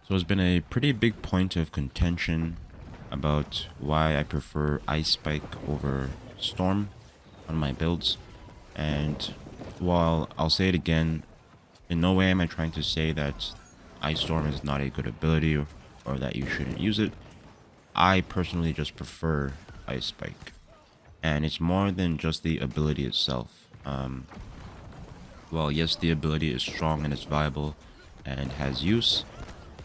So it's been a pretty big point of contention about why I prefer Ice Spike over Storm on my builds. And while I'll say it again, in no way am I trying to say that Ice Storm is not a good ability or that you shouldn't use it. I personally just prefer Ice Spike. And it's more than just the ability itself. Well, yes, the ability is strong and it's viable and has use.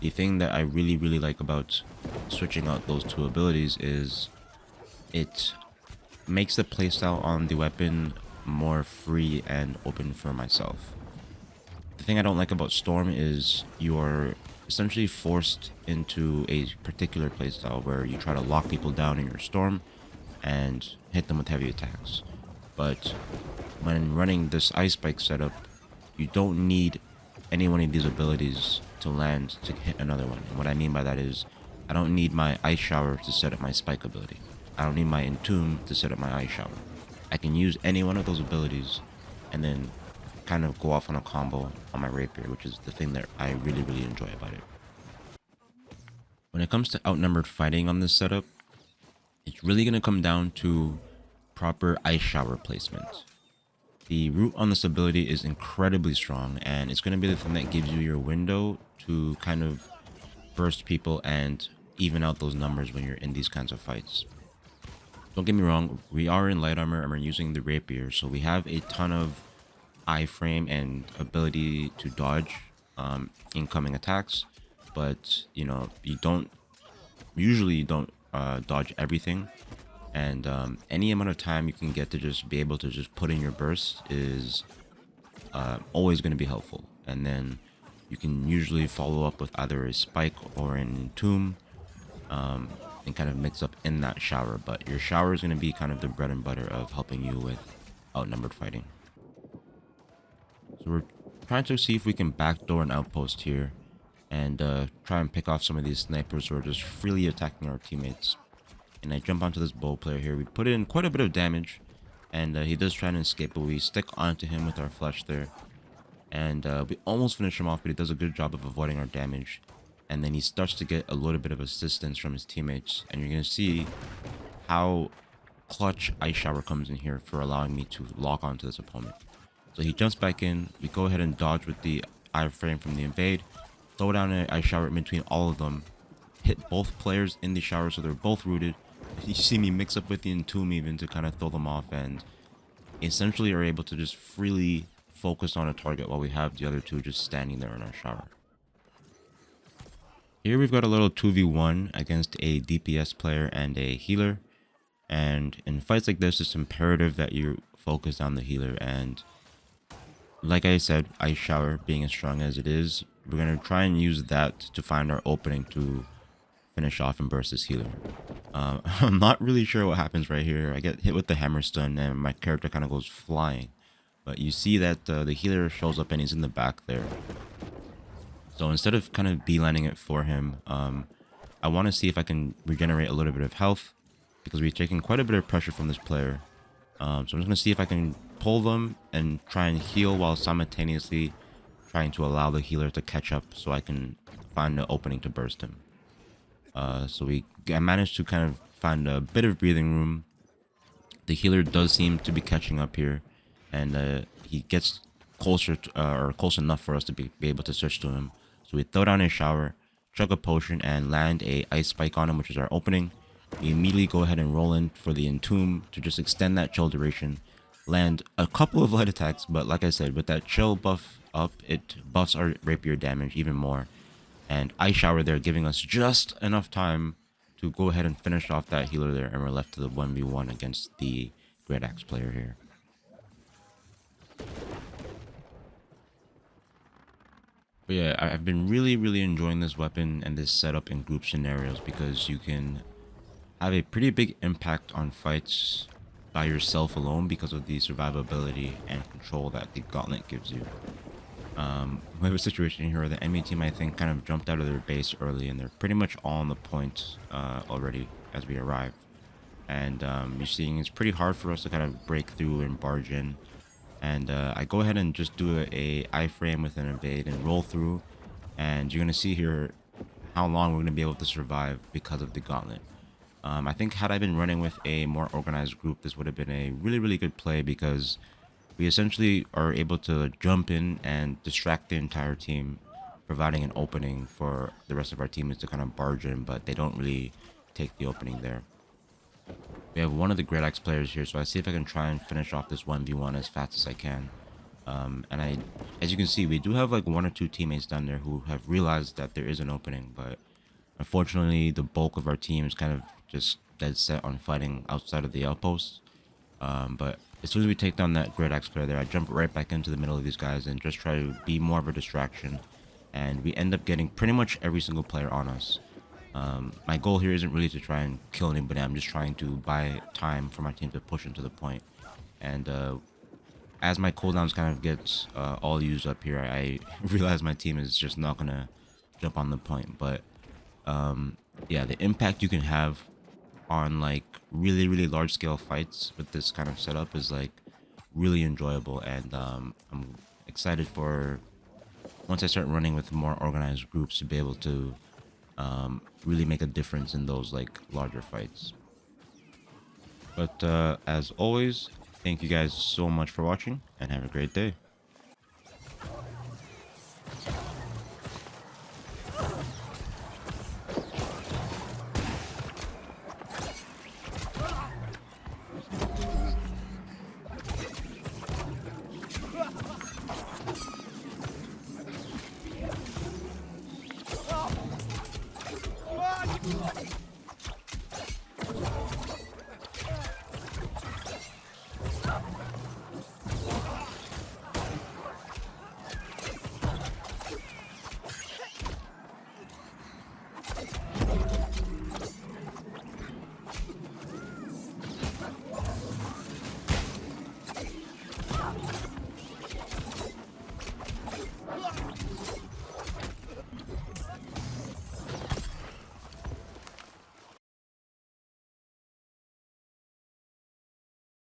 The thing that I really like about switching out those two abilities is it makes the playstyle on the weapon more free and open for myself. The thing I don't like about Storm is you're essentially forced into a particular playstyle where you try to lock people down in your Storm and hit them with heavy attacks. But when running this Ice Spike setup, you don't need any one of these abilities to land to hit another one. And what I mean by that is, I don't need my Ice Shower to set up my Spike ability. I don't need my Entomb to set up my Ice Shower. I can use any one of those abilities and then kind of go off on a combo on my Rapier, which is the thing that I really enjoy about it. When it comes to outnumbered fighting on this setup, it's really going to come down to proper Ice Shower placement. The root on this ability is incredibly strong, and it's going to be the thing that gives you your window to kind of burst people and even out those numbers when you're in these kinds of fights. Don't get me wrong, we are in light armor and we're using the Rapier, so we have a ton of iframe and ability to dodge incoming attacks, but you know, you don't dodge everything. And any amount of time you can get to just be able to just put in your burst is always going to be helpful. And then you can usually follow up with either a spike or an entomb and kind of mix up in that shower. But your shower is going to be kind of the bread and butter of helping you with outnumbered fighting. So we're trying to see if we can backdoor an outpost here and try and pick off some of these snipers who are just freely attacking our teammates. And I jump onto this bow player here. We put in quite a bit of damage, and he does try to escape, but we stick onto him with our flesh there. And we almost finish him off, but he does a good job of avoiding our damage. And then he starts to get a little bit of assistance from his teammates, and you're going to see how clutch Ice Shower comes in here for allowing me to lock onto this opponent. So he jumps back in, we go ahead and dodge with the iframe from the invade, throw down an Ice Shower in between all of them, hit both players in the shower so they're both rooted. You see me mix up with the Entomb even to kind of throw them off, and essentially are able to just freely focus on a target while we have the other two just standing there in our shower. Here we've got a little 2v1 against a DPS player and a healer, and in fights like this it's imperative that you focus on the healer. And like I said, Ice Shower being as strong as it is, we're going to try and use that to find our opening to finish off and burst this healer. I'm not really sure what happens right here. I get hit with the hammer stun and my character kind of goes flying. But you see that the healer shows up and he's in the back there. So instead of kind of beelining it for him, I want to see if I can regenerate a little bit of health, because we've taken quite a bit of pressure from this player. So I'm just going to see if I can pull them and try and heal while simultaneously trying to allow the healer to catch up so I can find an opening to burst him. So I managed to kind of find a bit of breathing room. The healer does seem to be catching up here, and he gets closer to, or close enough for us to be able to switch to him. So we throw down a shower, chug a potion, and land a Ice Spike on him, which is our opening. We immediately go ahead and roll in for the Entomb to just extend that chill duration, land a couple of light attacks, but like I said, with that chill buff up, it buffs our rapier damage even more. And Ice Shower there giving us just enough time to go ahead and finish off that healer there, and we're left to the 1v1 against the Great Axe player here. But yeah, I've been really enjoying this weapon and this setup in group scenarios, because you can have a pretty big impact on fights by yourself alone because of the survivability and control that the Gauntlet gives you. We have a situation here where the enemy team, I think, kind of jumped out of their base early, and they're pretty much all on the point already as we arrive. And you're seeing it's pretty hard for us to kind of break through and barge in. And I go ahead and just do a iframe with an invade and roll through. And you're going to see here, how long we're going to be able to survive because of the gauntlet. I think had I been running with a more organized group, this would have been a really, really good play because we essentially are able to jump in and distract the entire team, providing an opening for the rest of our teammates to kind of barge in, but they don't really take the opening there. We have one of the Great Axe players here, so I see if I can try and finish off this 1v1 as fast as I can. As you can see, we do have like one or two teammates down there who have realized that there is an opening, but unfortunately, the bulk of our team is kind of just dead set on fighting outside of the outposts. But as soon as we take down that Great Axe player there, I jump right back into the middle of these guys and just try to be more of a distraction. And we end up getting pretty much every single player on us. My goal here isn't really to try and kill anybody. I'm just trying to buy time for my team to push into the point. And as my cooldowns kind of get all used up here, I realize my team is just not gonna jump on the point. But yeah, the impact you can have on like really, really large scale fights with this kind of setup is like really enjoyable. And I'm excited for once I start running with more organized groups to be able to really make a difference in those like larger fights. But as always, thank you guys so much for watching and have a great day. Ah!